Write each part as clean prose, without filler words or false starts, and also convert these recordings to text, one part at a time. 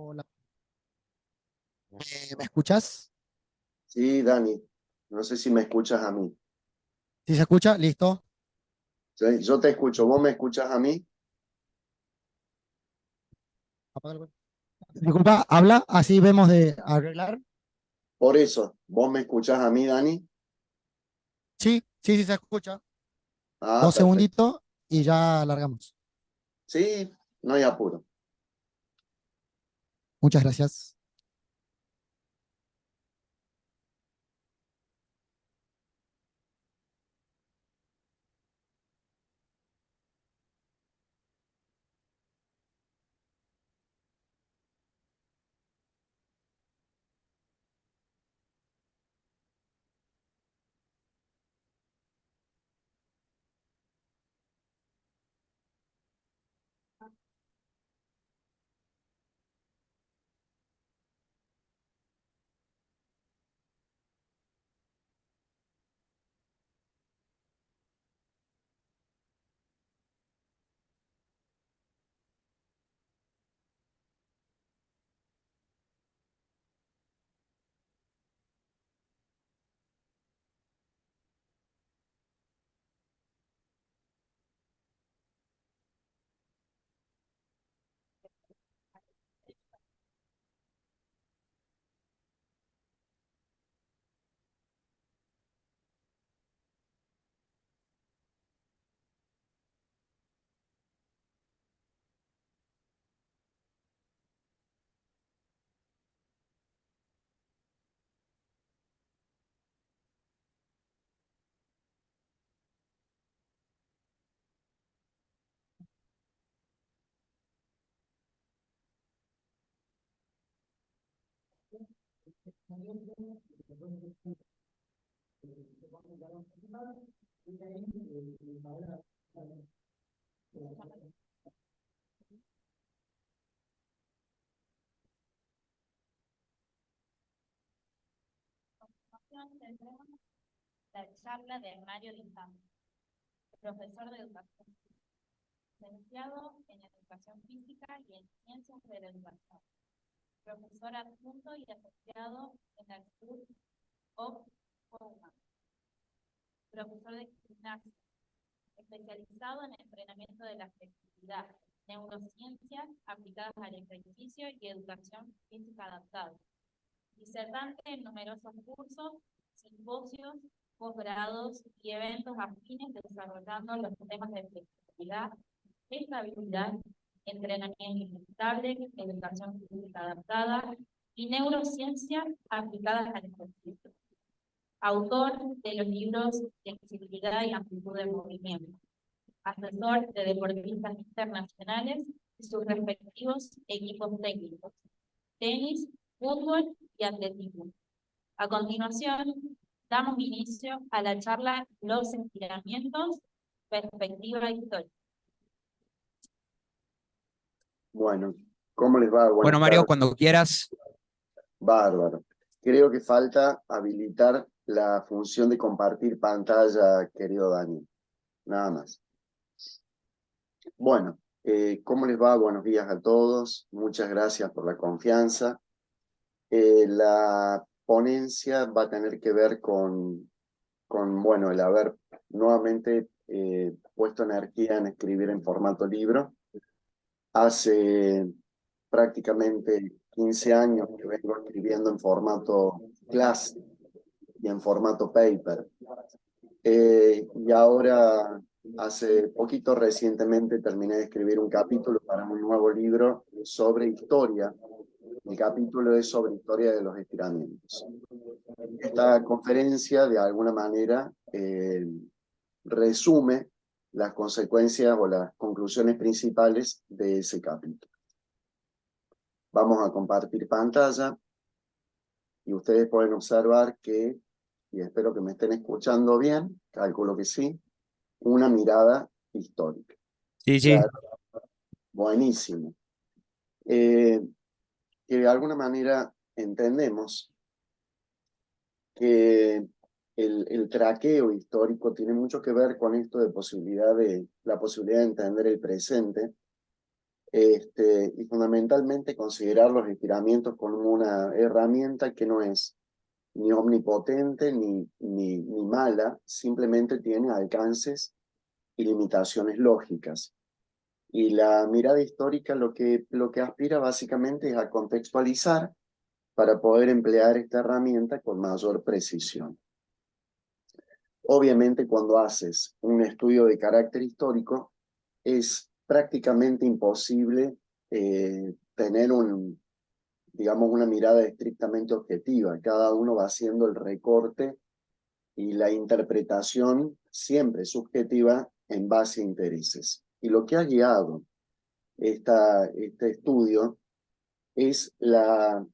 Hola. ¿Me escuchas? Sí, Dani, no sé si me escuchas a mí. ¿Sí se escucha? ¿Listo? Sí, yo te escucho, ¿vos me escuchas a mí? Apágalo. Disculpa, habla, así vemos de arreglar. Por eso, ¿vos me escuchás a mí, Dani? Sí, sí, sí se escucha. Ah, Dos perfecto. segunditos y ya largamos. Sí, no hay apuro. Muchas gracias. Tendremos la charla de Mario Lintán, profesor de educación, licenciado en educación física y en ciencias de la educación, profesor adjunto y asociado en la School of Women, profesor de gimnasia, especializado en entrenamiento de la flexibilidad, neurociencias aplicadas al ejercicio y educación física adaptada. Disertante en numerosos cursos, simposios, posgrados y eventos afines desarrollando los temas de flexibilidad, estabilidad, entrenamiento inestable, educación física adaptada y neurociencias aplicadas al ejercicio. Autor de los libros Flexibilidad y Amplitud de Movimiento. Asesor de deportistas internacionales y sus respectivos equipos técnicos. Tenis, fútbol y atletismo. A continuación, damos inicio a la charla Los estiramientos, perspectiva histórica. Bueno, ¿cómo les va? Bueno, Buenas Mario, tardes. cuando quieras. Bárbaro. Creo que falta habilitar la función de compartir pantalla, querido Dani. Nada más. Bueno, ¿cómo les va? Buenos días a todos. Muchas gracias por la confianza. La ponencia va a tener que ver bueno, el haber nuevamente puesto energía en escribir en formato libro. Hace prácticamente 15 años que vengo escribiendo en formato class y en formato paper. Y ahora, hace poquito recientemente, terminé de escribir un capítulo para un nuevo libro sobre historia. El capítulo es sobre historia de los estiramientos. Esta conferencia, de alguna manera, resume las consecuencias o las conclusiones principales de ese capítulo. Vamos a compartir pantalla y ustedes pueden observar que, y espero que me estén escuchando bien, calculo que sí, una mirada histórica. Sí, sí. Claro, buenísimo. Que de alguna manera entendemos que el traqueo histórico tiene mucho que ver con esto de la posibilidad de entender el presente y fundamentalmente considerar los estiramientos como una herramienta que no es ni omnipotente ni mala, simplemente tiene alcances y limitaciones lógicas. Y la mirada histórica lo que aspira básicamente es a contextualizar para poder emplear esta herramienta con mayor precisión. Obviamente, cuando haces un estudio de carácter histórico, es prácticamente imposible tener digamos, una mirada estrictamente objetiva. Cada uno va haciendo el recorte y la interpretación siempre subjetiva en base a intereses. Y lo que ha guiado este estudio es la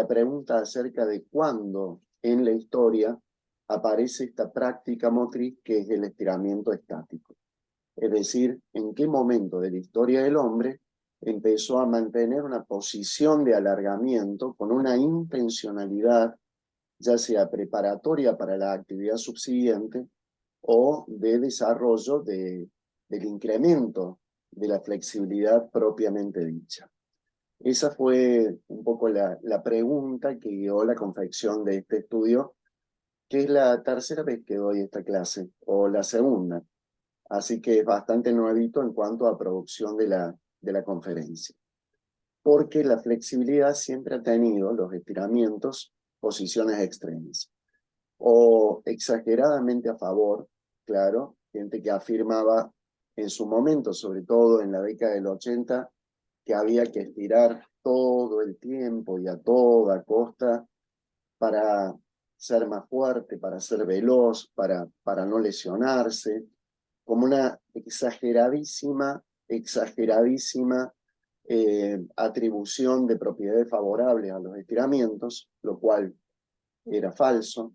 pregunta acerca de cuándo en la historia aparece esta práctica motriz que es el estiramiento estático. Es decir, en qué momento de la historia del hombre empezó a mantener una posición de alargamiento con una intencionalidad, ya sea preparatoria para la actividad subsiguiente o de desarrollo del incremento de la flexibilidad propiamente dicha. Esa fue un poco la pregunta que guió la confección de este estudio, que es la tercera vez que doy esta clase, o la segunda. Así que es bastante nuevito en cuanto a producción de la conferencia. Porque la flexibilidad siempre ha tenido, los estiramientos, posiciones extremas. O exageradamente a favor, claro, gente que afirmaba en su momento, sobre todo en la década del 80, que había que estirar todo el tiempo y a toda costa para ser más fuerte, para ser veloz, para no lesionarse, como una exageradísima atribución de propiedades favorables a los estiramientos, lo cual era falso.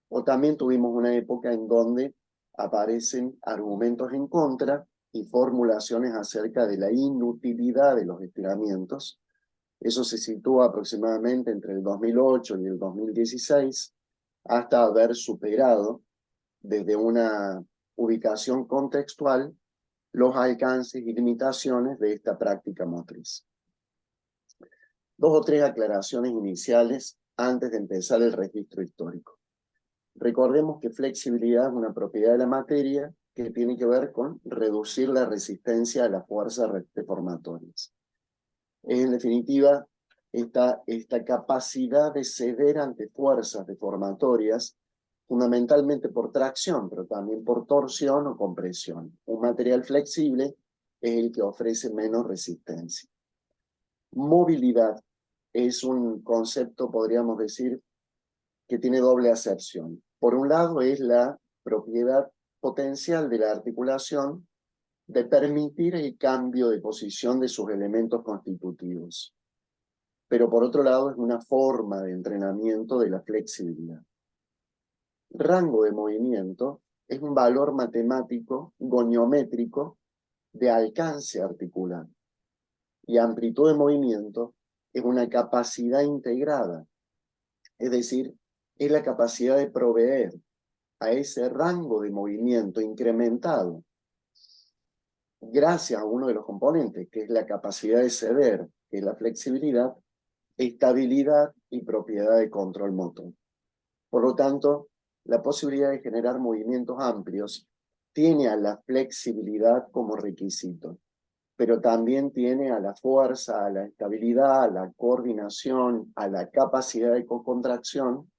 O también tuvimos una época en donde aparecen argumentos en contra y formulaciones acerca de la inutilidad de los estiramientos. Eso se sitúa aproximadamente entre el 2008 y el 2016, hasta haber superado desde una ubicación contextual los alcances y limitaciones de esta práctica motriz. Dos o tres aclaraciones iniciales antes de empezar el registro histórico. Recordemos que flexibilidad es una propiedad de la materia que tiene que ver con reducir la resistencia a las fuerzas deformatorias. En definitiva, esta capacidad de ceder ante fuerzas deformatorias, fundamentalmente por tracción, pero también por torsión o compresión. Un material flexible es el que ofrece menos resistencia. Movilidad es un concepto, podríamos decir, que tiene doble acepción. Por un lado es la propiedad potencial de la articulación de permitir el cambio de posición de sus elementos constitutivos. Pero por otro lado es una forma de entrenamiento de la flexibilidad. Rango de movimiento es un valor matemático goniométrico de alcance articular. Y amplitud de movimiento es una capacidad integrada, es decir, es la capacidad de proveer a ese rango de movimiento incrementado gracias a uno de los componentes, que es la capacidad de ceder, que es la flexibilidad, estabilidad y propiedad de control motor. Por lo tanto, la posibilidad de generar movimientos amplios tiene a la flexibilidad como requisito, pero también tiene a la fuerza, a la estabilidad, a la coordinación, a la capacidad de contracción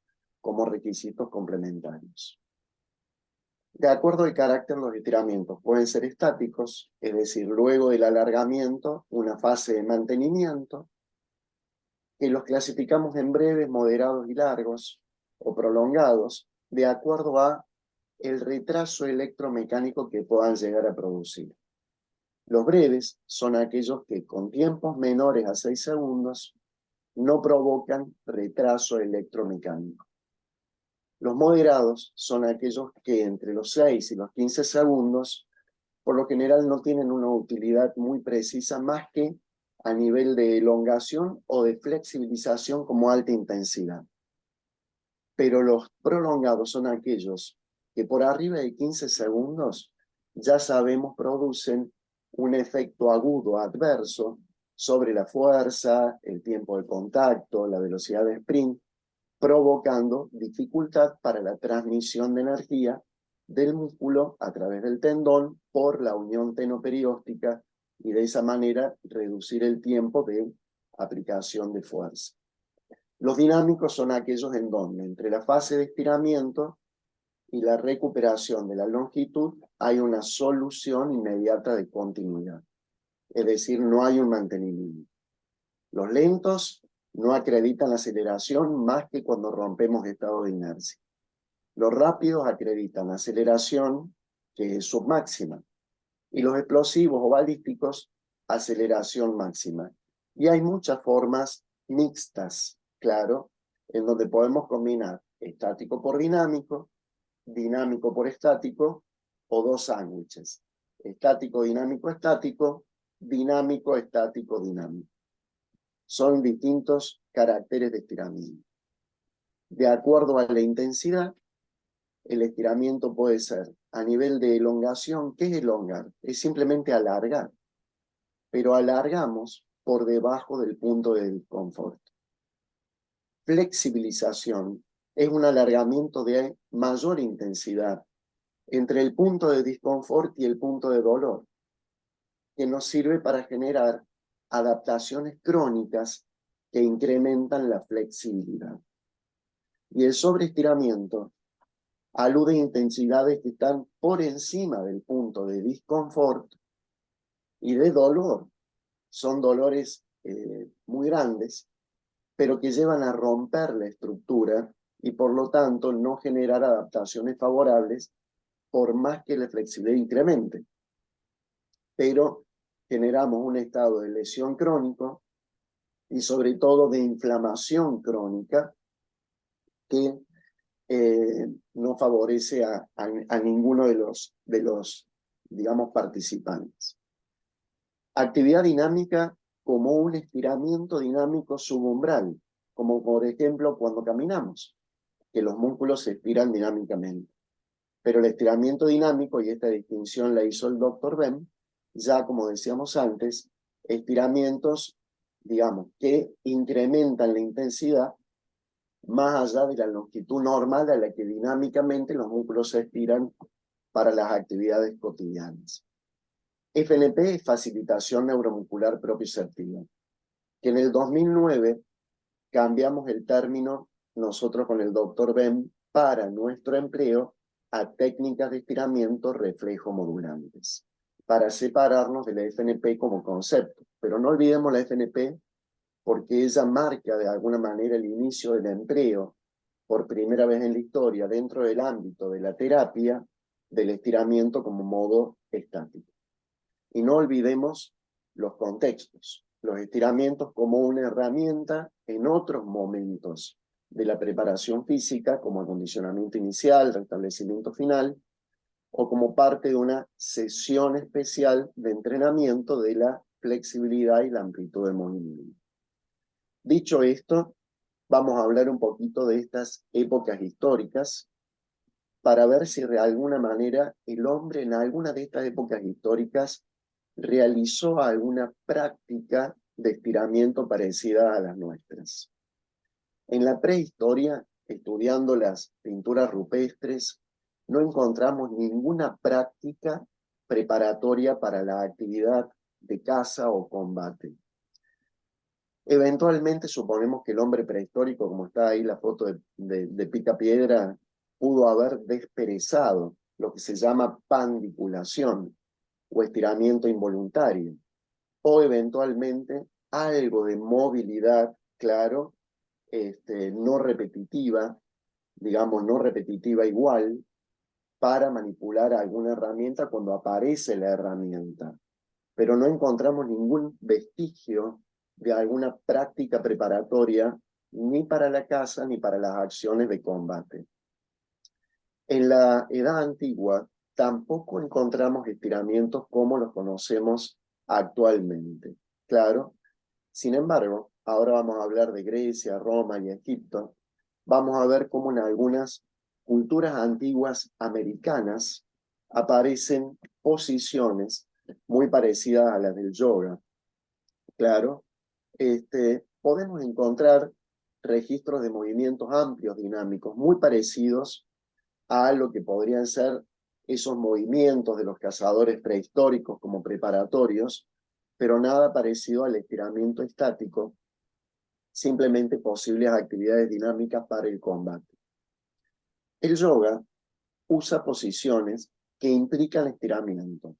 como requisitos complementarios. De acuerdo al carácter, los estiramientos pueden ser estáticos, es decir, luego del alargamiento, una fase de mantenimiento, que los clasificamos en breves, moderados y largos, o prolongados, de acuerdo a el retraso electromecánico que puedan llegar a producir. Los breves son aquellos que con tiempos menores a 6 segundos no provocan retraso electromecánico. Los moderados son aquellos que entre los 6 y los 15 segundos, por lo general no tienen una utilidad muy precisa más que a nivel de elongación o de flexibilización como alta intensidad. Pero los prolongados son aquellos que por arriba de 15 segundos ya sabemos producen un efecto agudo adverso sobre la fuerza, el tiempo de contacto, la velocidad de sprint, provocando dificultad para la transmisión de energía del músculo a través del tendón por la unión tenoperióstica y de esa manera reducir el tiempo de aplicación de fuerza. Los dinámicos son aquellos en donde entre la fase de estiramiento y la recuperación de la longitud hay una solución inmediata de continuidad. Es decir, no hay un mantenimiento. Los lentos no acreditan aceleración más que cuando rompemos estado de inercia. Los rápidos acreditan aceleración, que es submáxima. Y los explosivos o balísticos, aceleración máxima. Y hay muchas formas mixtas, claro, en donde podemos combinar estático por dinámico, dinámico por estático, o dos sándwiches. Estático, dinámico, estático, dinámico, estático, dinámico. Son distintos caracteres de estiramiento. De acuerdo a la intensidad, el estiramiento puede ser a nivel de elongación. ¿Qué es elongar? Es simplemente alargar, pero alargamos por debajo del punto de disconfort. Flexibilización es un alargamiento de mayor intensidad entre el punto de disconfort y el punto de dolor, que nos sirve para generar adaptaciones crónicas que incrementan la flexibilidad. Y el sobreestiramiento alude a intensidades que están por encima del punto de disconfort y de dolor. Son dolores muy grandes, pero que llevan a romper la estructura y por lo tanto no generar adaptaciones favorables por más que la flexibilidad incremente. Pero generamos un estado de lesión crónico y sobre todo de inflamación crónica que no favorece a ninguno de los, digamos, participantes. Actividad dinámica como un estiramiento dinámico subumbral, como por ejemplo cuando caminamos, que los músculos se estiran dinámicamente. Pero el estiramiento dinámico, y esta distinción la hizo el Dr. Bem, ya como decíamos antes, estiramientos, digamos, que incrementan la intensidad más allá de la longitud normal a la que dinámicamente los músculos se estiran para las actividades cotidianas. FNP es facilitación neuromuscular propioceptiva, que en el 2009 cambiamos el término nosotros con el Dr. Bem para nuestro empleo a técnicas de estiramiento reflejo modulantes, para separarnos de la FNP como concepto. Pero no olvidemos la FNP porque ella marca de alguna manera el inicio del empleo por primera vez en la historia dentro del ámbito de la terapia del estiramiento como modo estático. Y no olvidemos los contextos, los estiramientos como una herramienta en otros momentos de la preparación física, como acondicionamiento inicial, restablecimiento final, o como parte de una sesión especial de entrenamiento de la flexibilidad y la amplitud de movimiento. Dicho esto, vamos a hablar un poquito de estas épocas históricas para ver si de alguna manera el hombre en alguna de estas épocas históricas realizó alguna práctica de estiramiento parecida a las nuestras. En la prehistoria, estudiando las pinturas rupestres, no encontramos ninguna práctica preparatoria para la actividad de caza o combate. Eventualmente suponemos que el hombre prehistórico, como está ahí la foto de Picapiedra, pudo haber desperezado lo que se llama pandiculación o estiramiento involuntario, o eventualmente algo de movilidad, claro, no repetitiva, digamos no repetitiva igual, para manipular alguna herramienta cuando aparece la herramienta. Pero no encontramos ningún vestigio de alguna práctica preparatoria ni para la caza ni para las acciones de combate. En la Edad Antigua tampoco encontramos estiramientos como los conocemos actualmente. Claro, sin embargo, ahora vamos a hablar de Grecia, Roma y Egipto. Vamos a ver cómo en algunas culturas antiguas americanas aparecen posiciones muy parecidas a las del yoga. Claro, podemos encontrar registros de movimientos amplios, dinámicos, muy parecidos a lo que podrían ser esos movimientos de los cazadores prehistóricos como preparatorios, pero nada parecido al estiramiento estático, simplemente posibles actividades dinámicas para el combate. El yoga usa posiciones que implican estiramiento,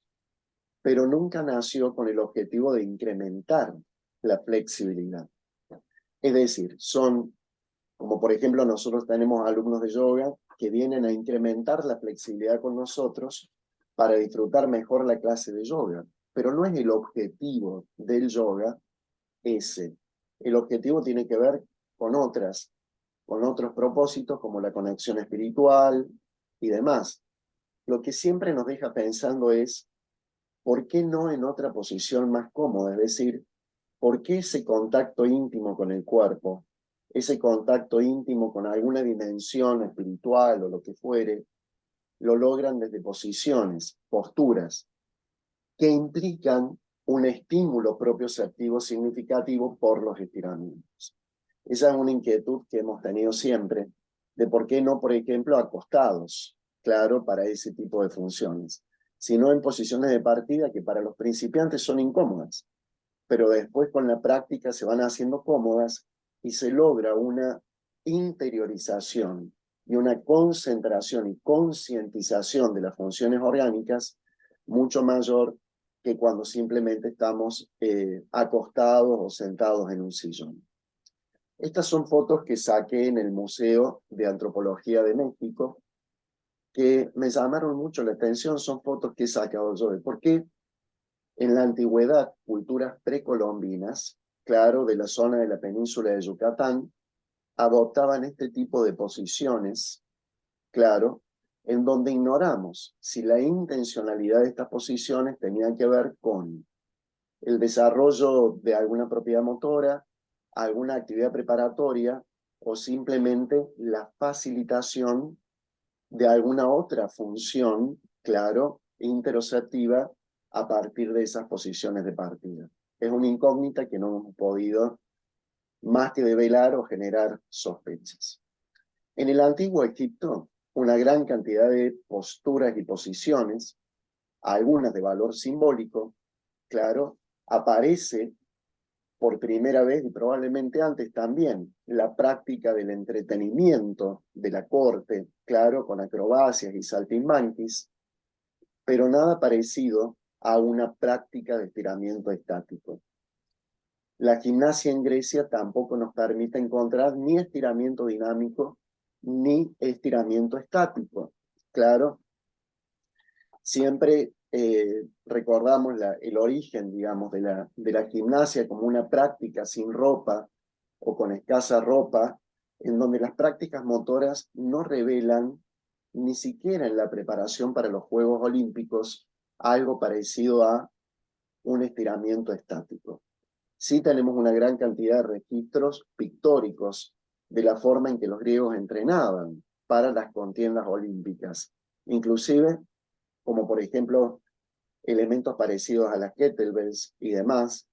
pero nunca nació con el objetivo de incrementar la flexibilidad. Es decir, son, como por ejemplo nosotros tenemos alumnos de yoga que vienen a incrementar la flexibilidad con nosotros para disfrutar mejor la clase de yoga, pero no es el objetivo del yoga ese. El objetivo tiene que ver con otros propósitos como la conexión espiritual y demás. Lo que siempre nos deja pensando es, ¿por qué no en otra posición más cómoda? Es decir, ¿por qué ese contacto íntimo con el cuerpo, ese contacto íntimo con alguna dimensión espiritual o lo que fuere, lo logran desde posiciones, posturas, que implican un estímulo propioceptivo significativo por los estiramientos? Esa es una inquietud que hemos tenido siempre, de por qué no, por ejemplo, acostados, claro, para ese tipo de funciones, sino en posiciones de partida que para los principiantes son incómodas, pero después con la práctica se van haciendo cómodas y se logra una interiorización y una concentración y concientización de las funciones orgánicas mucho mayor que cuando simplemente estamos acostados o sentados en un sillón. Estas son fotos que saqué en el Museo de Antropología de México, que me llamaron mucho la atención. Son fotos que he sacado yo de por qué en la antigüedad culturas precolombinas, claro, de la zona de la península de Yucatán, adoptaban este tipo de posiciones, claro, en donde ignoramos si la intencionalidad de estas posiciones tenía que ver con el desarrollo de alguna propiedad motora, alguna actividad preparatoria o simplemente la facilitación de alguna otra función, claro, interoceptiva a partir de esas posiciones de partida. Es una incógnita que no hemos podido más que develar o generar sospechas. En el antiguo Egipto, una gran cantidad de posturas y posiciones, algunas de valor simbólico, claro, aparece por primera vez y probablemente antes también la práctica del entretenimiento de la corte, claro, con acrobacias y saltimbanquis, pero nada parecido a una práctica de estiramiento estático. La gimnasia en Grecia tampoco nos permite encontrar ni estiramiento dinámico ni estiramiento estático. Claro, siempre recordamos el origen, digamos, de la gimnasia como una práctica sin ropa o con escasa ropa, en donde las prácticas motoras no revelan ni siquiera en la preparación para los Juegos Olímpicos algo parecido a un estiramiento estático. Sí tenemos una gran cantidad de registros pictóricos de la forma en que los griegos entrenaban para las contiendas olímpicas, inclusive como por ejemplo elementos parecidos a las kettlebells y demás,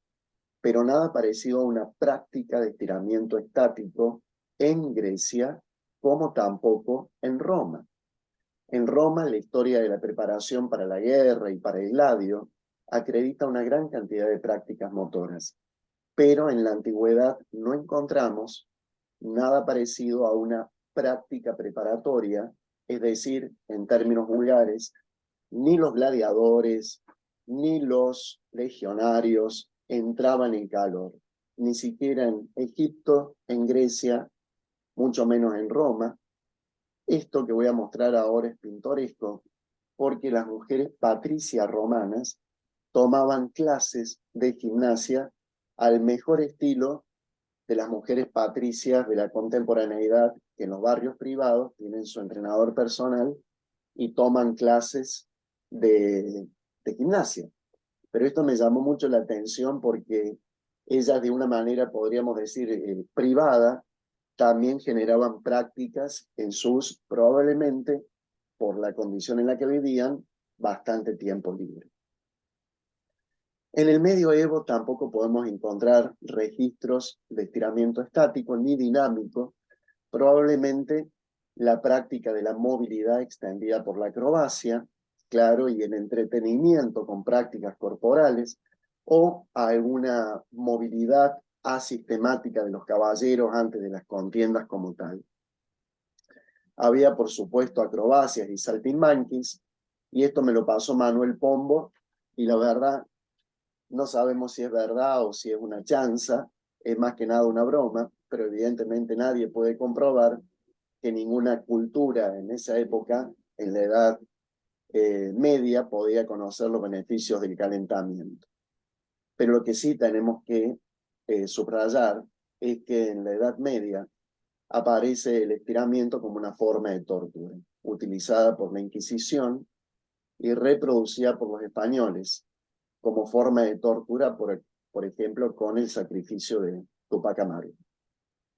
pero nada parecido a una práctica de estiramiento estático en Grecia, como tampoco en Roma. En Roma, la historia de la preparación para la guerra y para el gladio acredita una gran cantidad de prácticas motoras, pero en la antigüedad no encontramos nada parecido a una práctica preparatoria, es decir, en términos vulgares, ni los gladiadores, ni los legionarios entraban en calor, ni siquiera en Egipto, en Grecia, mucho menos en Roma. Esto que voy a mostrar ahora es pintoresco, porque las mujeres patricias romanas tomaban clases de gimnasia al mejor estilo de las mujeres patricias de la contemporaneidad, que en los barrios privados tienen su entrenador personal y toman clases de gimnasia. Pero esto me llamó mucho la atención porque ellas de una manera, podríamos decir, privada, también generaban prácticas en sus, probablemente, por la condición en la que vivían, bastante tiempo libre. En el medioevo tampoco podemos encontrar registros de estiramiento estático ni dinámico. Probablemente la práctica de la movilidad extendida por la acrobacia, claro, y el entretenimiento con prácticas corporales, o alguna movilidad asistemática de los caballeros antes de las contiendas como tal. Había, por supuesto, acrobacias y saltimbanquis, y esto me lo pasó Manuel Pombo, y la verdad, no sabemos si es verdad o si es una chanza, es más que nada una broma, pero evidentemente nadie puede comprobar que ninguna cultura en esa época, en la edad media, podía conocer los beneficios del calentamiento. Pero lo que sí tenemos que subrayar es que en la Edad Media aparece el estiramiento como una forma de tortura, utilizada por la Inquisición y reproducida por los españoles como forma de tortura, por ejemplo, con el sacrificio de Tupac Amaru.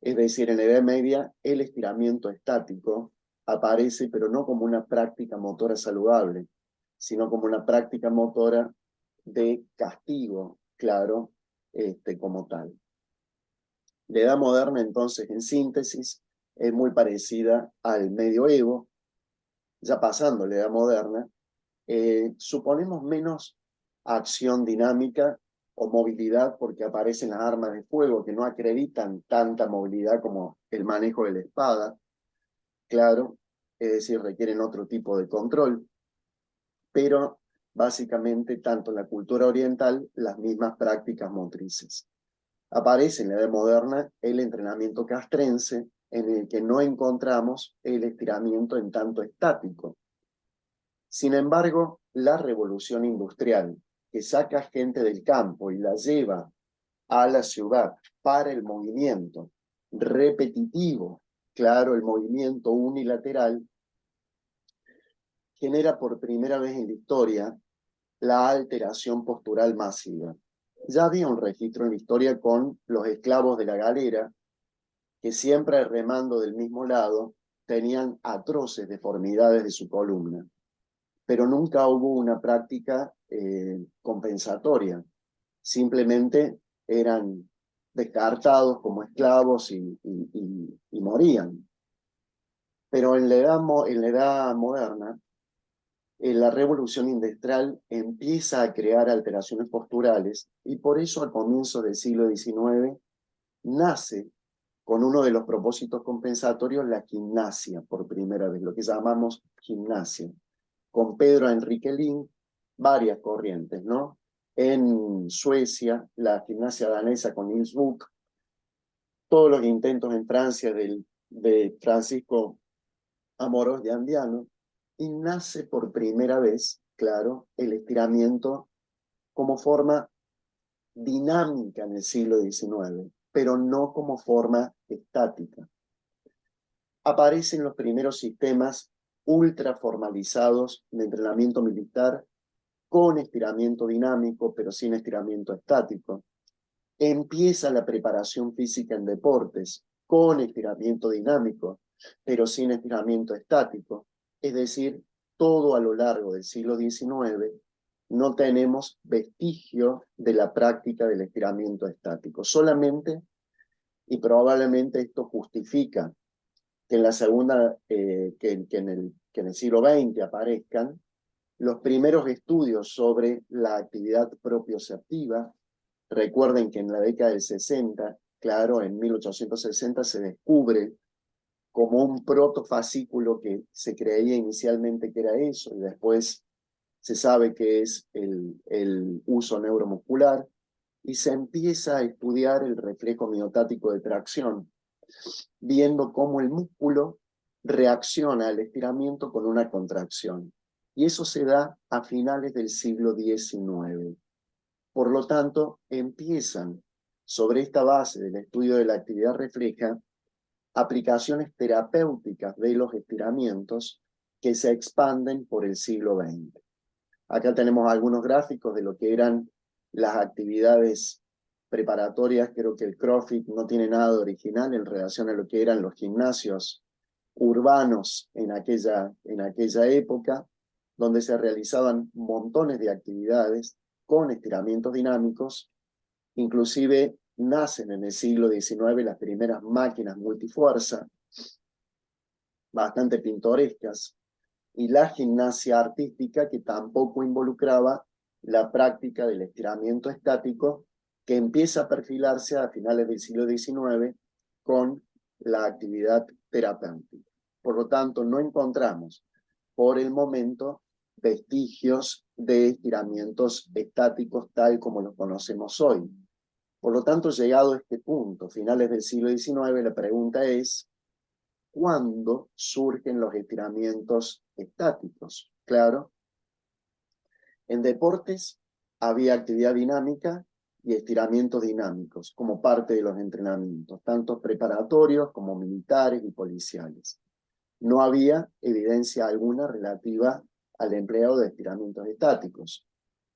Es decir, en la Edad Media el estiramiento estático aparece, pero no como una práctica motora saludable, sino como una práctica motora de castigo, claro, como tal. La Edad Moderna, entonces, en síntesis, es muy parecida al medioevo. Ya pasando la Edad Moderna, suponemos menos acción dinámica o movilidad porque aparecen las armas de fuego que no acreditan tanta movilidad como el manejo de la espada, claro, es decir, requieren otro tipo de control, pero básicamente tanto en la cultura oriental las mismas prácticas motrices. Aparece en la Edad Moderna el entrenamiento castrense, en el que no encontramos el estiramiento en tanto estático. Sin embargo, la revolución industrial, que saca gente del campo y la lleva a la ciudad para el movimiento repetitivo, claro, el movimiento unilateral, genera por primera vez en la historia la alteración postural masiva. Ya había un registro en la historia con los esclavos de la galera, que siempre remando del mismo lado, tenían atroces deformidades de su columna, pero nunca hubo una práctica compensatoria. Simplemente eran descartados como esclavos y morían. Pero en la edad moderna, la revolución industrial empieza a crear alteraciones posturales y por eso al comienzo del siglo XIX nace con uno de los propósitos compensatorios la gimnasia por primera vez, lo que llamamos gimnasia. Con Pedro Enrique Link, varias corrientes, ¿no? En Suecia, la gimnasia danesa con Niels Buch, todos los intentos en Francia de Francisco Amorós de Andiano, y nace por primera vez, claro, el estiramiento como forma dinámica en el siglo XIX, pero no como forma estática. Aparecen los primeros sistemas ultra formalizados de entrenamiento militar con estiramiento dinámico, pero sin estiramiento estático. Empieza la preparación física en deportes con estiramiento dinámico, pero sin estiramiento estático. Es decir, todo a lo largo del siglo XIX no tenemos vestigio de la práctica del estiramiento estático. Solamente, y probablemente esto justifica que en la segunda, que en el siglo XX aparezcan los primeros estudios sobre la actividad propioceptiva. Recuerden que en la década del 60, claro, en 1860 se descubre como un protofascículo que se creía inicialmente que era eso, y después se sabe que es el uso neuromuscular, y se empieza a estudiar el reflejo miotático de tracción, viendo cómo el músculo reacciona al estiramiento con una contracción. Y eso se da a finales del siglo XIX. Por lo tanto, empiezan, sobre esta base del estudio de la actividad refleja, aplicaciones terapéuticas de los estiramientos que se expanden por el siglo XX. Acá tenemos algunos gráficos de lo que eran las actividades preparatorias. Creo que el CrossFit no tiene nada de original en relación a lo que eran los gimnasios urbanos en aquella época, donde se realizaban montones de actividades con estiramientos dinámicos. Inclusive nacen en el siglo XIX las primeras máquinas multifuerza, bastante pintorescas, y la gimnasia artística, que tampoco involucraba la práctica del estiramiento estático, que empieza a perfilarse a finales del siglo XIX con la actividad terapéutica. Por lo tanto, no encontramos por el momento vestigios de estiramientos estáticos tal como los conocemos hoy. Por lo tanto, llegado a este punto, finales del siglo XIX, la pregunta es: ¿cuándo surgen los estiramientos estáticos? Claro, en deportes había actividad dinámica y estiramientos dinámicos como parte de los entrenamientos, tanto preparatorios como militares y policiales. No había evidencia alguna relativa al empleo de estiramientos estáticos.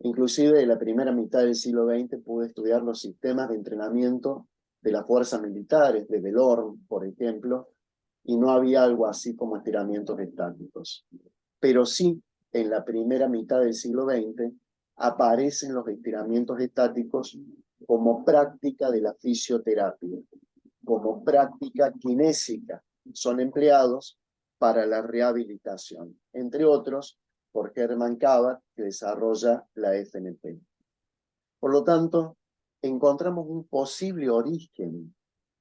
Inclusive en la primera mitad del siglo XX pude estudiar los sistemas de entrenamiento de las fuerzas militares, de Delorme, por ejemplo, y no había algo así como estiramientos estáticos. Pero sí, en la primera mitad del siglo XX aparecen los estiramientos estáticos como práctica de la fisioterapia, como práctica kinésica. Son empleados para la rehabilitación, entre otros por Hermann Kabat, que desarrolla la FNP. Por lo tanto, encontramos un posible origen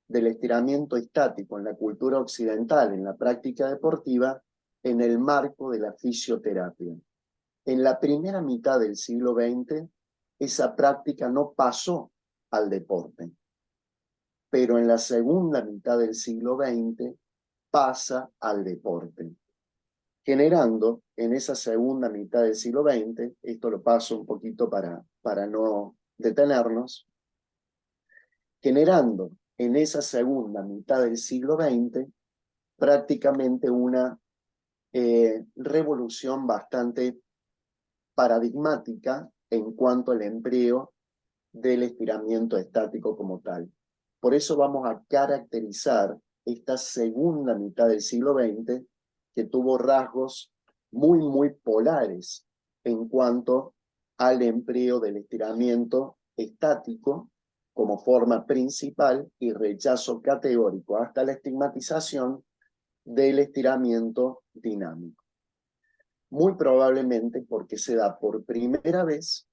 del estiramiento estático en la cultura occidental, en la práctica deportiva, en el marco de la fisioterapia. En la primera mitad del siglo XX, esa práctica no pasó al deporte, pero en la segunda mitad del siglo XX pasa al deporte, generando en esa segunda mitad del siglo XX, esto lo paso un poquito para no detenernos, generando en esa segunda mitad del siglo XX prácticamente una revolución bastante paradigmática en cuanto al empleo del estiramiento estático como tal. Por eso vamos a caracterizar esta segunda mitad del siglo XX, que tuvo rasgos muy polares en cuanto al empleo del estiramiento estático como forma principal y rechazo categórico hasta la estigmatización del estiramiento dinámico. Muy probablemente porque se da por primera vez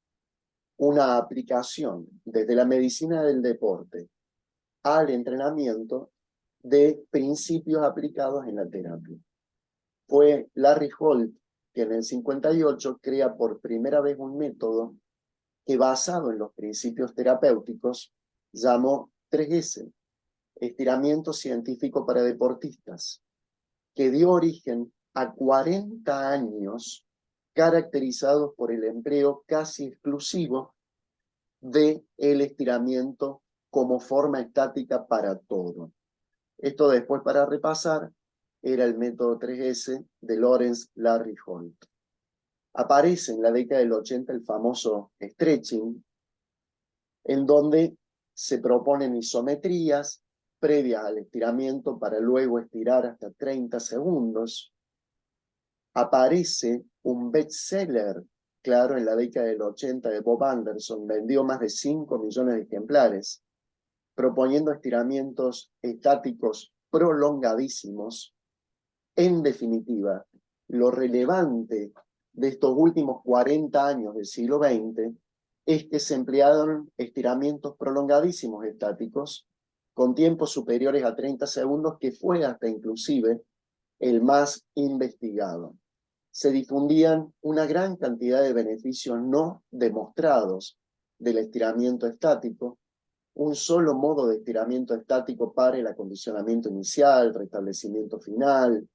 una aplicación desde la medicina del deporte al entrenamiento de principios aplicados en la terapia. Fue Larry Holt que en el 58 crea por primera vez un método que, basado en los principios terapéuticos, llamó 3S, estiramiento científico para deportistas, que dio origen a 40 años caracterizados por el empleo casi exclusivo del estiramiento como forma estática para todo. Esto después, para repasar, era el método 3S de Lawrence Larry Holt. Aparece en la década del 80 el famoso stretching, en donde se proponen isometrías previas al estiramiento para luego estirar hasta 30 segundos. Aparece un bestseller, claro, en la década del 80 de Bob Anderson, vendió más de 5 millones de ejemplares, proponiendo estiramientos estáticos prolongadísimos. En definitiva, lo relevante de estos últimos 40 años del siglo XX es que se emplearon estiramientos prolongadísimos estáticos con tiempos superiores a 30 segundos, que fue hasta inclusive el más investigado. Se difundían una gran cantidad de beneficios no demostrados del estiramiento estático, un solo modo de estiramiento estático para el acondicionamiento inicial, restablecimiento final,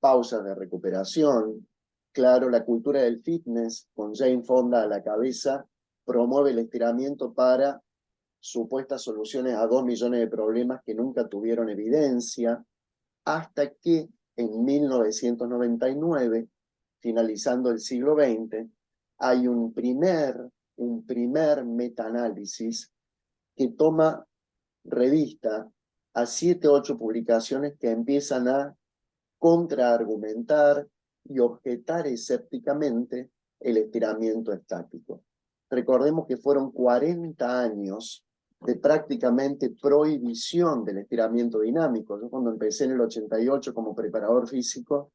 pausas de recuperación. Claro, la cultura del fitness, con Jane Fonda a la cabeza, promueve el estiramiento para supuestas soluciones a 2 millones de problemas que nunca tuvieron evidencia, hasta que en 1999, finalizando el siglo XX, hay un primer metaanálisis que toma revista a 7 u 8 publicaciones que empiezan a contraargumentar y objetar escépticamente el estiramiento estático. Recordemos que fueron 40 años de prácticamente prohibición del estiramiento dinámico. Yo cuando empecé en el 88 como preparador físico,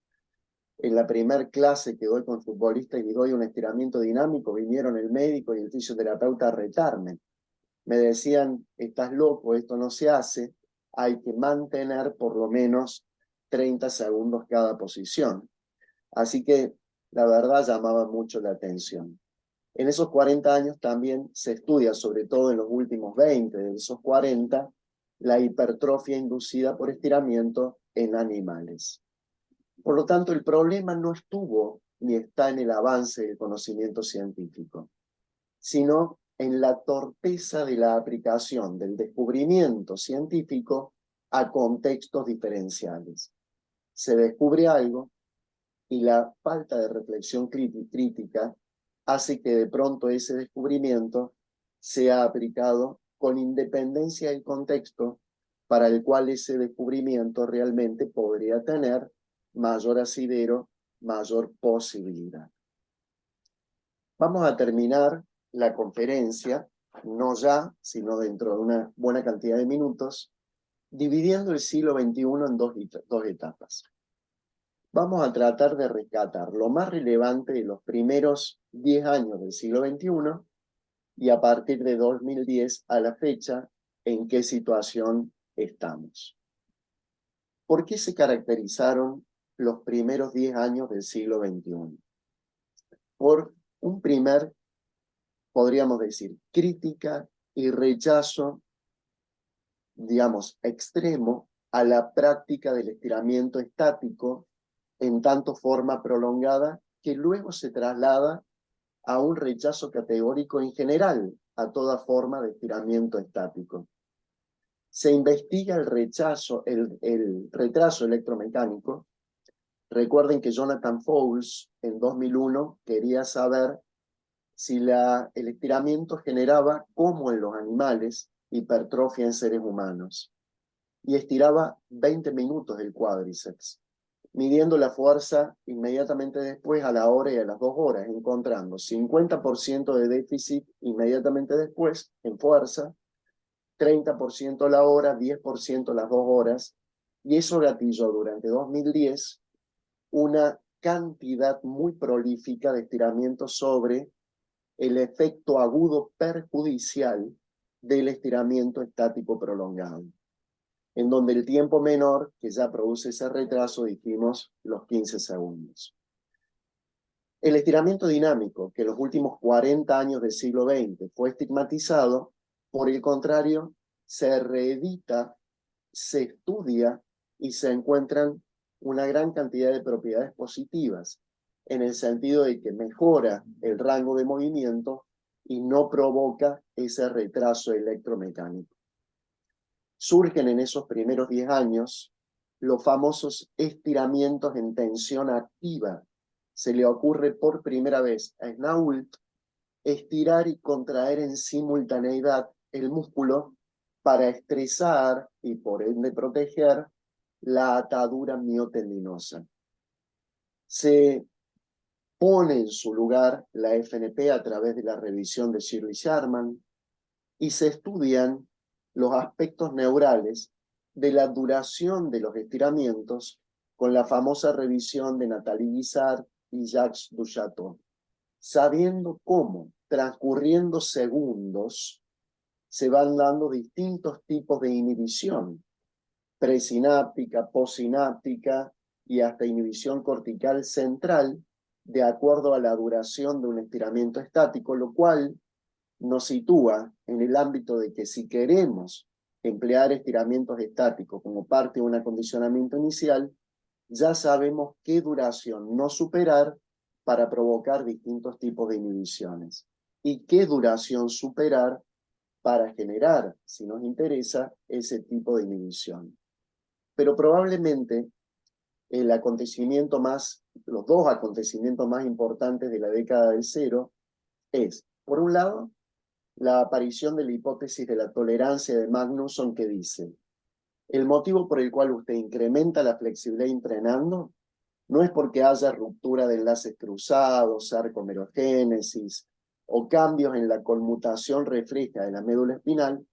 en la primer clase que doy con futbolistas y doy un estiramiento dinámico, vinieron el médico y el fisioterapeuta a retarme. Me decían, estás loco, esto no se hace, hay que mantener por lo menos 30 segundos cada posición. Así que la verdad llamaba mucho la atención. En esos 40 años también se estudia, sobre todo en los últimos 20 de esos 40, la hipertrofia inducida por estiramiento en animales. Por lo tanto, el problema no estuvo ni está en el avance del conocimiento científico, sino en la torpeza de la aplicación del descubrimiento científico a contextos diferenciales. Se descubre algo y la falta de reflexión crítica hace que de pronto ese descubrimiento sea aplicado con independencia del contexto para el cual ese descubrimiento realmente podría tener mayor asidero, mayor posibilidad. Vamos a terminar la conferencia, no ya, sino dentro de una buena cantidad de minutos, dividiendo el siglo XXI en dos etapas. Vamos a tratar de rescatar lo más relevante de los primeros 10 años del siglo XXI y a partir de 2010 a la fecha, en qué situación estamos. ¿Por qué se caracterizaron los primeros 10 años del siglo XXI? Por un primer, podríamos decir, crítica y rechazo, digamos, extremo a la práctica del estiramiento estático en tanto forma prolongada, que luego se traslada a un rechazo categórico en general a toda forma de estiramiento estático. Se investiga el retraso electromecánico. Recuerden que Jonathan Fowles en 2001 quería saber si el estiramiento generaba, como en los animales, hipertrofia en seres humanos. Y estiraba 20 minutos el cuádriceps, midiendo la fuerza inmediatamente después a la hora y a las 2 horas, encontrando 50% de déficit inmediatamente después en fuerza, 30% la hora, 10% las 2 horas, y eso gatilló durante 2010 una cantidad muy prolífica de estiramientos sobre el efecto agudo perjudicial del estiramiento estático prolongado, en donde el tiempo menor que ya produce ese retraso, dijimos, los 15 segundos. El estiramiento dinámico, que en los últimos 40 años del siglo XX fue estigmatizado, por el contrario, se reedita, se estudia y se encuentran una gran cantidad de propiedades positivas, en el sentido de que mejora el rango de movimiento y no provoca ese retraso electromecánico. Surgen en esos primeros 10 años los famosos estiramientos en tensión activa. Se le ocurre por primera vez a Snault estirar y contraer en simultaneidad el músculo para estresar y por ende proteger la atadura miotendinosa. Se pone en su lugar la FNP a través de la revisión de Shirley Sharman y se estudian los aspectos neurales de la duración de los estiramientos con la famosa revisión de Nathalie Guissard y Jacques Duchateau, sabiendo cómo, transcurriendo segundos, se van dando distintos tipos de inhibición, presináptica, postsináptica y hasta inhibición cortical central, de acuerdo a la duración de un estiramiento estático, lo cual nos sitúa en el ámbito de que si queremos emplear estiramientos estáticos como parte de un acondicionamiento inicial, ya sabemos qué duración no superar para provocar distintos tipos de inhibiciones y qué duración superar para generar, si nos interesa, ese tipo de inhibición. Pero probablemente los dos acontecimientos más importantes de la década del cero es, por un lado, la aparición de la hipótesis de la tolerancia de Magnusson, que dice: el motivo por el cual usted incrementa la flexibilidad entrenando no es porque haya ruptura de enlaces cruzados, sarcomerogénesis, o cambios en la conmutación refleja de la médula espinal,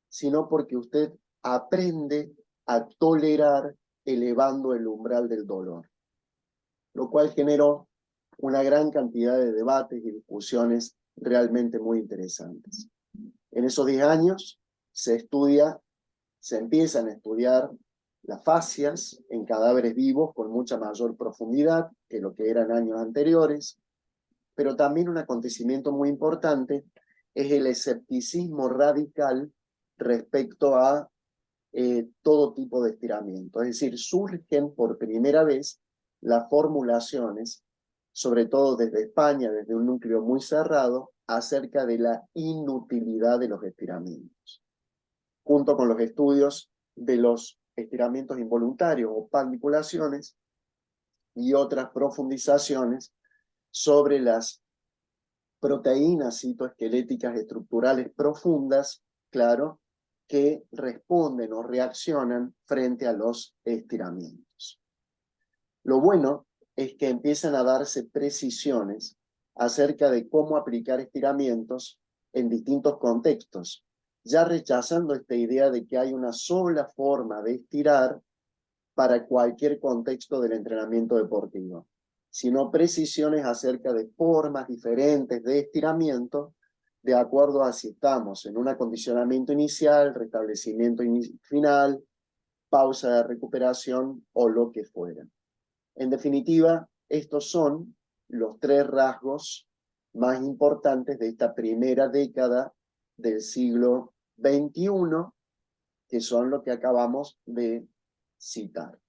sino porque usted aprende a tolerar elevando el umbral del dolor, lo cual generó una gran cantidad de debates y discusiones realmente muy interesantes. En esos 10 años se empiezan a estudiar las fascias en cadáveres vivos con mucha mayor profundidad que lo que eran años anteriores, pero también un acontecimiento muy importante es el escepticismo radical respecto a todo tipo de estiramiento. Es decir, surgen por primera vez las formulaciones, sobre todo desde España, desde un núcleo muy cerrado, acerca de la inutilidad de los estiramientos, junto con los estudios de los estiramientos involuntarios o pandiculaciones y otras profundizaciones sobre las proteínas citoesqueléticas estructurales profundas, claro, que responden o reaccionan frente a los estiramientos. Lo bueno es que empiezan a darse precisiones acerca de cómo aplicar estiramientos en distintos contextos, ya rechazando esta idea de que hay una sola forma de estirar para cualquier contexto del entrenamiento deportivo, sino precisiones acerca de formas diferentes de estiramiento de acuerdo a si estamos en un acondicionamiento inicial, restablecimiento final, pausa de recuperación o lo que fuera. En definitiva, estos son los 3 rasgos más importantes de esta primera década del siglo XXI, que son lo que acabamos de citar.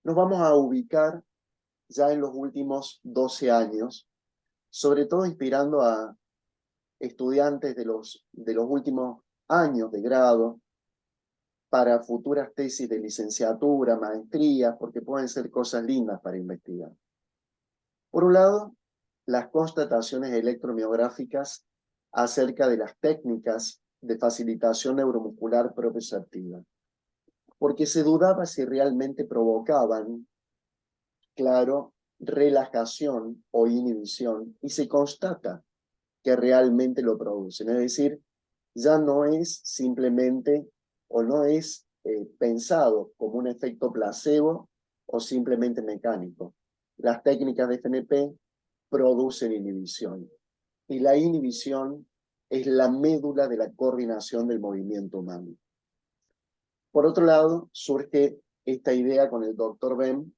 Nos vamos a ubicar ya en los últimos 12 años, sobre todo inspirando a estudiantes de los últimos años de grado para futuras tesis de licenciatura, maestría, porque pueden ser cosas lindas para investigar. Por un lado, las constataciones electromiográficas acerca de las técnicas de facilitación neuromuscular propioceptiva, porque se dudaba si realmente provocaban, claro, relajación o inhibición, y se constata que realmente lo producen. Es decir, ya no es simplemente o no es pensado como un efecto placebo o simplemente mecánico. Las técnicas de FNP producen inhibición, y la inhibición es la médula de la coordinación del movimiento humano. Por otro lado, surge esta idea con el Dr. Bem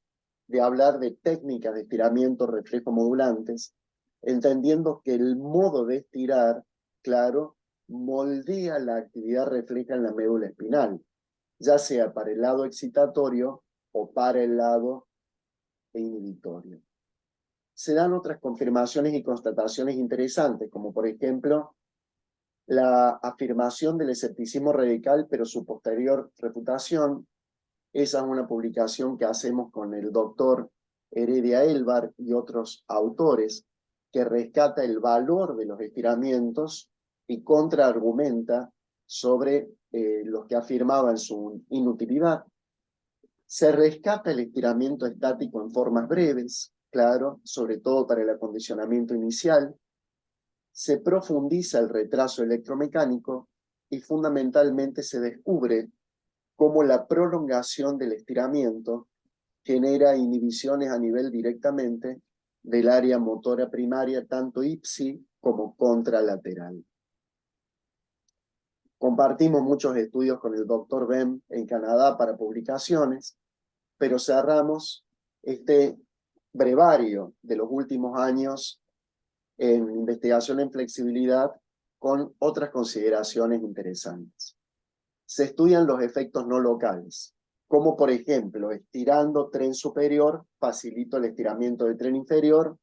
de hablar de técnicas de estiramiento reflejo modulantes, entendiendo que el modo de estirar, claro, moldea la actividad refleja en la médula espinal, ya sea para el lado excitatorio o para el lado inhibitorio. Se dan otras confirmaciones y constataciones interesantes, como por ejemplo la afirmación del escepticismo radical, pero su posterior refutación. Esa es una publicación que hacemos con el doctor Heredia Elbar y otros autores, que rescata el valor de los estiramientos y contraargumenta sobre los que afirmaban su inutilidad. Se rescata el estiramiento estático en formas breves, claro, sobre todo para el acondicionamiento inicial. Se profundiza el retraso electromecánico y fundamentalmente se descubre cómo la prolongación del estiramiento genera inhibiciones a nivel directamente del área motora primaria, tanto ipsi como contralateral. Compartimos muchos estudios con el Dr. Bem en Canadá para publicaciones, pero cerramos este brevario de los últimos años en investigación en flexibilidad con otras consideraciones interesantes. Se estudian los efectos no locales, como por ejemplo, estirando tren superior, facilito el estiramiento de tren inferior,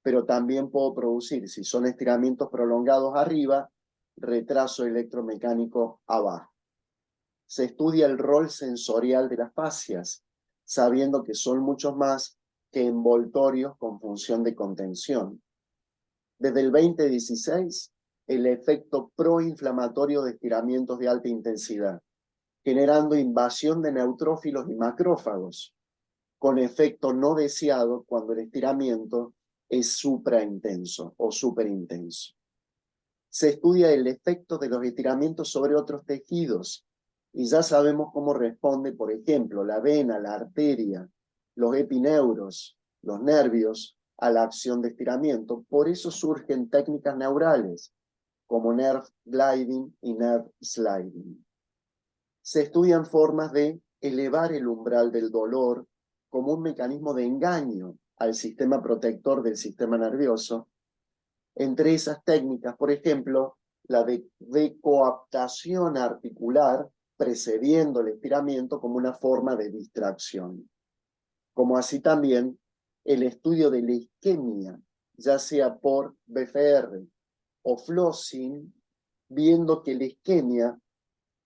pero también puedo producir, si son estiramientos prolongados arriba, retraso electromecánico abajo. Se estudia el rol sensorial de las fascias, sabiendo que son muchos más que envoltorios con función de contención. Desde el 2016, el efecto proinflamatorio de estiramientos de alta intensidad, generando invasión de neutrófilos y macrófagos, con efecto no deseado cuando el estiramiento es supraintenso o superintenso. Se estudia el efecto de los estiramientos sobre otros tejidos y ya sabemos cómo responde, por ejemplo, la vena, la arteria, los epineuros, los nervios, a la acción de estiramiento. Por eso surgen técnicas neurales, como nerve gliding y nerve sliding. Se estudian formas de elevar el umbral del dolor como un mecanismo de engaño al sistema protector del sistema nervioso. Entre esas técnicas, por ejemplo, la de coaptación articular precediendo el estiramiento como una forma de distracción. Como así también el estudio de la isquemia, ya sea por BFR o flossing, viendo que la isquemia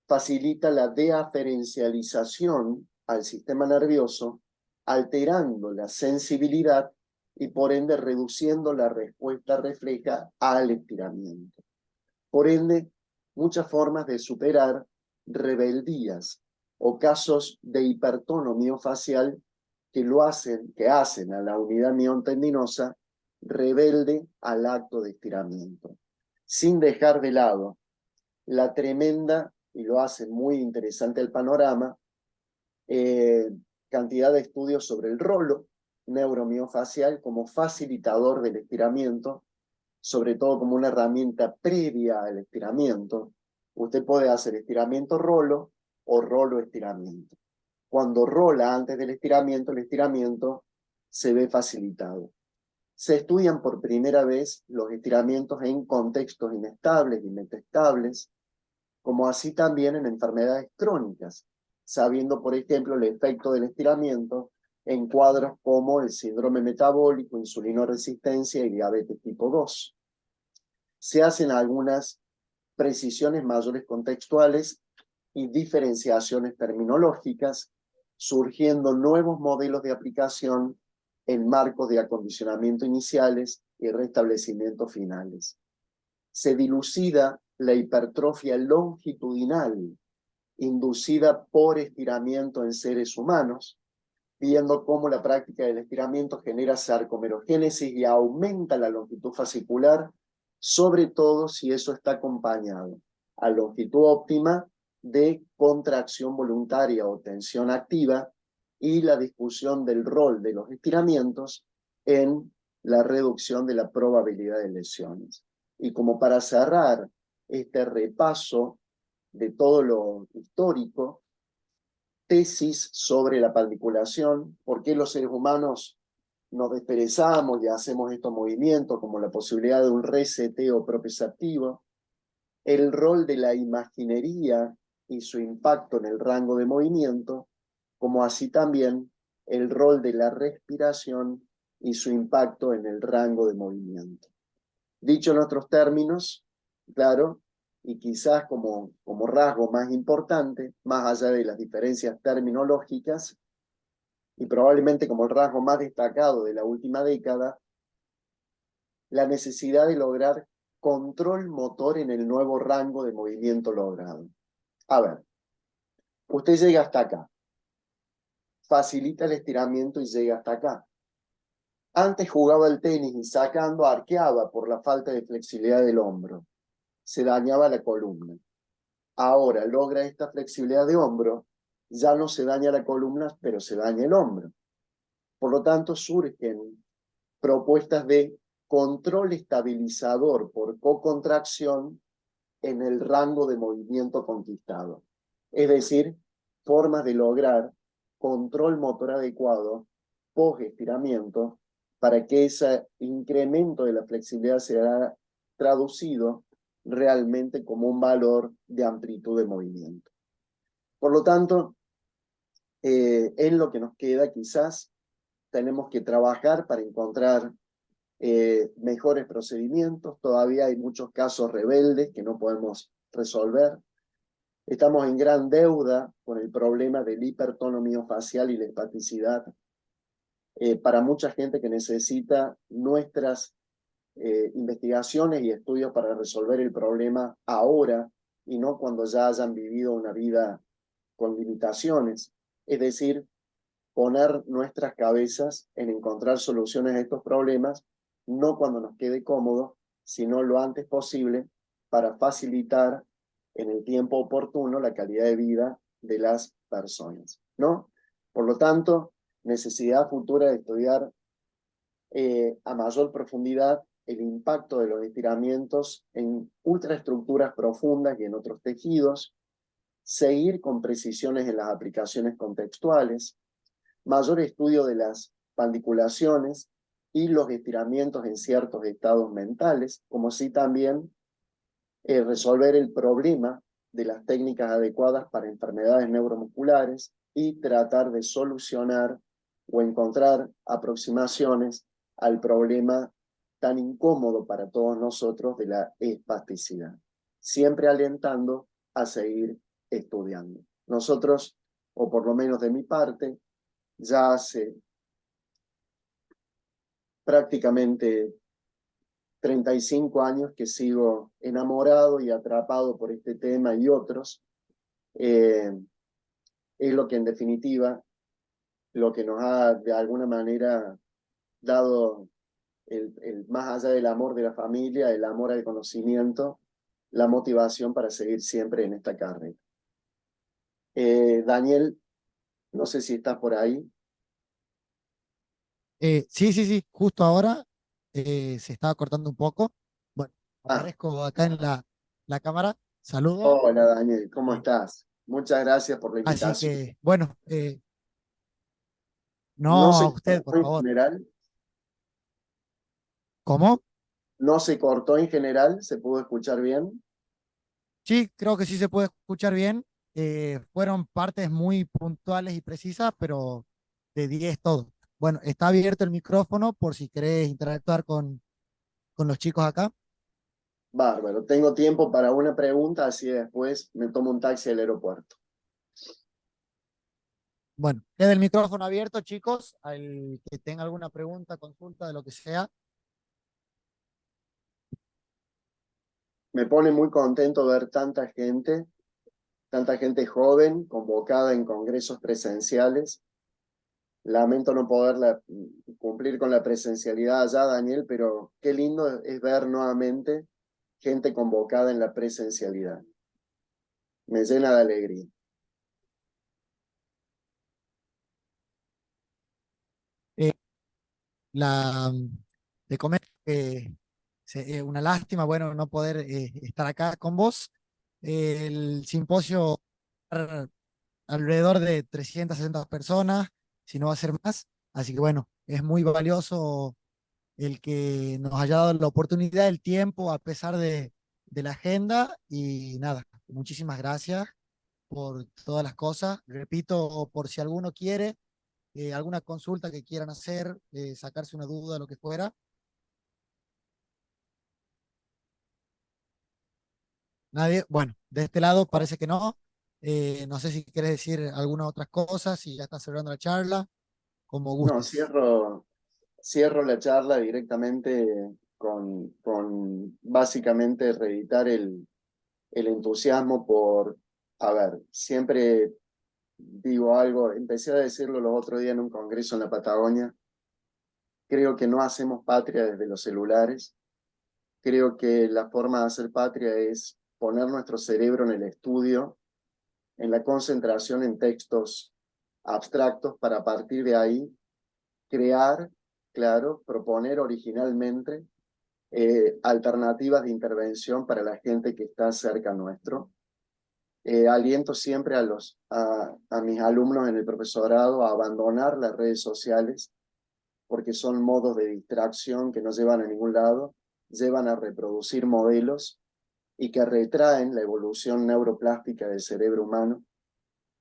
facilita la deaferencialización al sistema nervioso, alterando la sensibilidad y por ende reduciendo la respuesta refleja al estiramiento. Por ende, muchas formas de superar rebeldías o casos de hipertono miofacial que hacen a la unidad miontendinosa rebelde al acto de estiramiento, sin dejar de lado la tremenda, y lo hace muy interesante el panorama, cantidad de estudios sobre el rolo neuromiofacial como facilitador del estiramiento, sobre todo como una herramienta previa al estiramiento. Usted puede hacer estiramiento rolo o rolo estiramiento. Cuando rola antes del estiramiento, el estiramiento se ve facilitado. Se estudian por primera vez los estiramientos en contextos inestables y metaestables, como así también en enfermedades crónicas, sabiendo, por ejemplo, el efecto del estiramiento en cuadros como el síndrome metabólico, insulinoresistencia y diabetes tipo 2. Se hacen algunas precisiones mayores contextuales y diferenciaciones terminológicas, surgiendo nuevos modelos de aplicación en marcos de acondicionamiento iniciales y restablecimiento finales. Se dilucida la hipertrofia longitudinal inducida por estiramiento en seres humanos, viendo cómo la práctica del estiramiento genera sarcomerogénesis y aumenta la longitud fascicular, sobre todo si eso está acompañado a longitud óptima de contracción voluntaria o tensión activa y la discusión del rol de los estiramientos en la reducción de la probabilidad de lesiones. Y como para cerrar este repaso de todo lo histórico, tesis sobre la palpiculación, por qué los seres humanos nos desperezamos y hacemos estos movimientos, como la posibilidad de un reseteo proprioceptivo, el rol de la imaginería y su impacto en el rango de movimiento, como así también el rol de la respiración y su impacto en el rango de movimiento. Dicho en otros términos, claro, y quizás como rasgo más importante, más allá de las diferencias terminológicas, y probablemente como el rasgo más destacado de la última década, la necesidad de lograr control motor en el nuevo rango de movimiento logrado. A ver, usted llega hasta acá, facilita el estiramiento y llega hasta acá. Antes jugaba el tenis y sacando arqueaba por la falta de flexibilidad del hombro. Se dañaba la columna. Ahora logra esta flexibilidad de hombro, ya no se daña la columna, pero se daña el hombro. Por lo tanto, surgen propuestas de control estabilizador por cocontracción en el rango de movimiento conquistado. Es decir, formas de lograr control motor adecuado post-estiramiento para que ese incremento de la flexibilidad sea traducido realmente como un valor de amplitud de movimiento. Por lo tanto, en lo que nos queda quizás tenemos que trabajar para encontrar mejores procedimientos. Todavía hay muchos casos rebeldes que no podemos resolver. Estamos en gran deuda con el problema del hipertono miofacial y la espasticidad. Para mucha gente que necesita nuestras investigaciones y estudios para resolver el problema ahora y no cuando ya hayan vivido una vida con limitaciones. Es decir, poner nuestras cabezas en encontrar soluciones a estos problemas no cuando nos quede cómodo, sino lo antes posible para facilitar en el tiempo oportuno la calidad de vida de las personas, ¿no? Por lo tanto, necesidad futura de estudiar a mayor profundidad el impacto de los estiramientos en ultraestructuras profundas y en otros tejidos, seguir con precisiones en las aplicaciones contextuales, mayor estudio de las pandiculaciones y los estiramientos en ciertos estados mentales, como si también resolver el problema de las técnicas adecuadas para enfermedades neuromusculares y tratar de solucionar o encontrar aproximaciones al problema tan incómodo para todos nosotros de la espasticidad, siempre alentando a seguir estudiando. Nosotros, o por lo menos de mi parte, ya hace prácticamente 35 años que sigo enamorado y atrapado por este tema y otros. Es lo que en definitiva, lo que nos ha de alguna manera dado más allá del amor de la familia, el amor al conocimiento, la motivación para seguir siempre en esta carrera. Daniel, no sé si estás por ahí. Sí, sí, sí, justo ahora se estaba cortando un poco. Bueno, Ah, aparezco acá en la cámara, saludo. hola Daniel, ¿cómo eh, estás? Muchas gracias por la Así invitación. que, bueno, No no a se usted, por cortó en favor. general, ¿Cómo? no se cortó en general, se pudo escuchar bien. Sí, creo que sí se puede escuchar bien. Fueron partes muy puntuales y precisas, pero de 10 todo. Bueno, está abierto el micrófono por si querés interactuar con los chicos acá. Bárbaro, tengo tiempo para una pregunta, así después me tomo un taxi al aeropuerto. Bueno, queda el micrófono abierto, chicos, al que tenga alguna pregunta, consulta, de lo que sea. Me pone muy contento ver tanta gente joven convocada en congresos presenciales. Lamento no poder cumplir con la presencialidad allá, Daniel, pero qué lindo es ver nuevamente gente convocada en la presencialidad. Me llena de alegría. Eh, la, Te comento que una lástima, bueno, no poder estar acá con vos. El simposio alrededor de 360 personas, si no va a ser más. Así que bueno, es muy valioso el que nos haya dado la oportunidad, el tiempo, a pesar de la agenda. Y nada, muchísimas gracias por todas las cosas. Repito, por si alguno quiere, alguna consulta que quieran hacer, sacarse una duda, lo que fuera. Nadie, bueno, de este lado parece que no. No sé si quieres decir alguna otra cosa, si ya está cerrando la charla, como No, gustes. cierro la charla directamente con básicamente reeditar el entusiasmo por, a ver, siempre digo algo, empecé a decirlo los otros días en un congreso en la Patagonia, creo que no hacemos patria desde los celulares, creo que la forma de hacer patria es poner nuestro cerebro en el estudio, en la concentración en textos abstractos para a partir de ahí crear, claro, proponer originalmente alternativas de intervención para la gente que está cerca nuestro. Aliento siempre a mis alumnos en el profesorado a abandonar las redes sociales porque son modos de distracción que no llevan a ningún lado, llevan a reproducir modelos y que retraen la evolución neuroplástica del cerebro humano.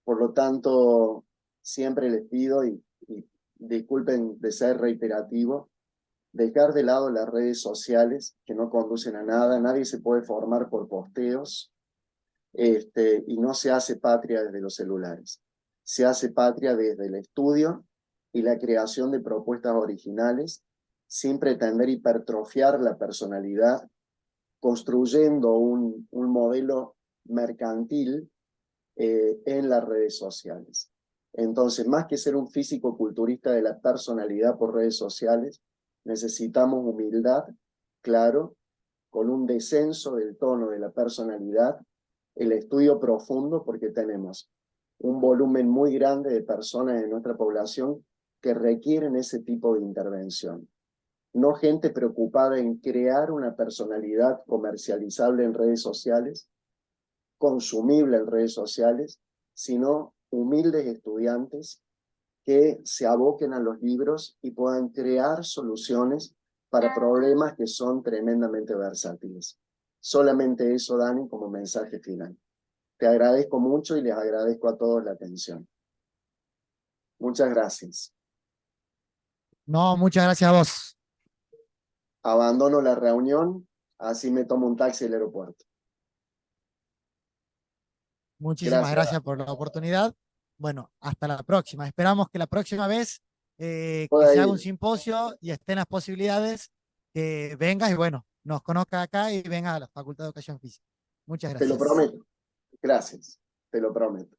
Por lo tanto, siempre les pido, y disculpen de ser reiterativo, dejar de lado las redes sociales que no conducen a nada, nadie se puede formar por posteos, y no se hace patria desde los celulares. Se hace patria desde el estudio y la creación de propuestas originales, sin pretender hipertrofiar la personalidad, construyendo un modelo mercantil en las redes sociales. Entonces, más que ser un físico culturista de la personalidad por redes sociales, Necesitamos humildad, claro, con un descenso del tono de la personalidad, el estudio profundo, porque tenemos un volumen muy grande de personas en nuestra población que requieren ese tipo de intervención. No gente preocupada en crear una personalidad comercializable en redes sociales, consumible en redes sociales, sino humildes estudiantes que se aboquen a los libros y puedan crear soluciones para problemas que son tremendamente versátiles. Solamente eso, Dani, como mensaje final. Te agradezco mucho y les agradezco a todos la atención. Muchas gracias. No, muchas gracias a vos. Abandono la reunión, así me tomo un taxi al aeropuerto. Muchísimas Gracias. gracias por la oportunidad. Bueno, hasta la próxima. Esperamos que la próxima vez que Pueda se haga ir, un simposio y estén las posibilidades, que vengas y bueno, nos conozca acá y venga a la Facultad de Educación Física. Muchas te lo gracias. prometo. Gracias, te lo prometo.